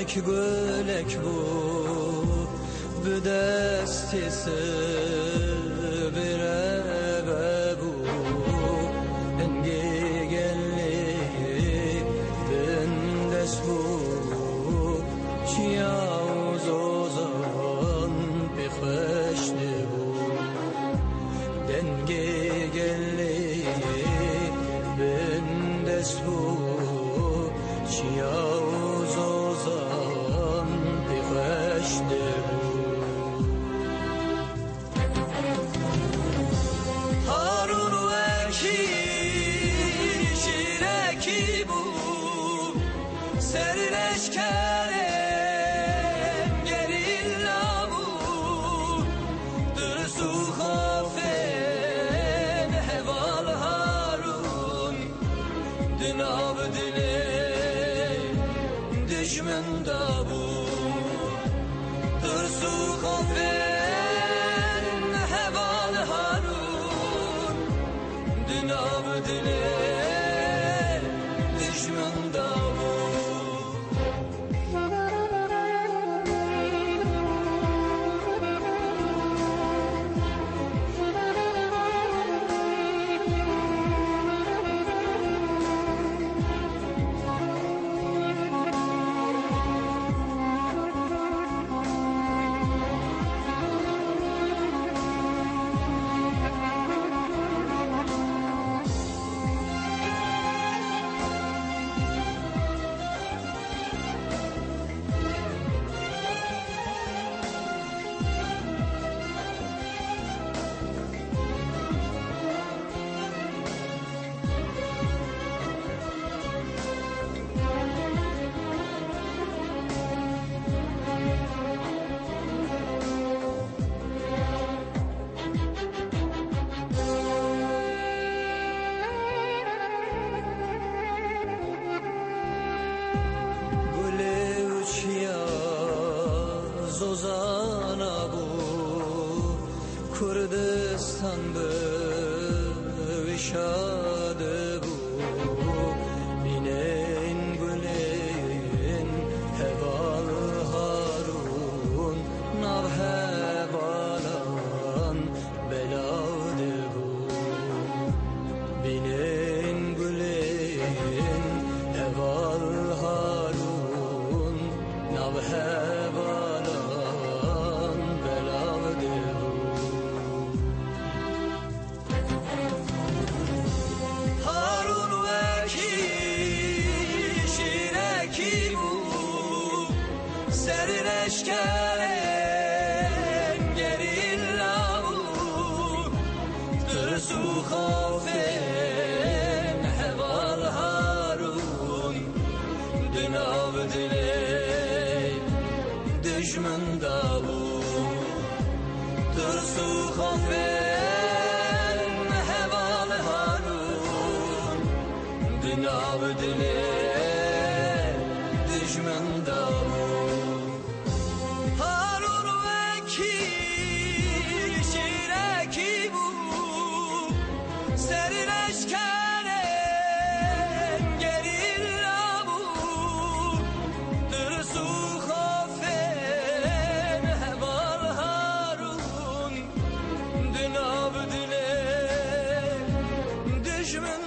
گلک گلک بود به دستیس بره بود انگی گلی بندس بود چیاوز اوزان بخشنه بود دنگی گلی بندس بود چیاوز اوزان بخشنه بود هارون وکی شیرکی بود سرش کرم گریلا بود درسو خافن هوال هارون دناب دلی دشمن دا بود درسو خافن هوال هارون دناب دلی دشمن دا زوزانا بود کردستان به وشاده بود بینین گلین هوال هارون ناو هوالان بلاده بود بینین گلین هوال هارون ناو هوالان هارون وکی شیرکی بود سرش کرم گریلا بود درسو خافن هوال هارون دناب دلی دشمن دا بود درسو خافن هوال هارون دناب دلی دشمن دا بود هارون وکی شیرکی بود سرش کرم گریلا بود درسو خافن هوال هارون دناب دلی دشمن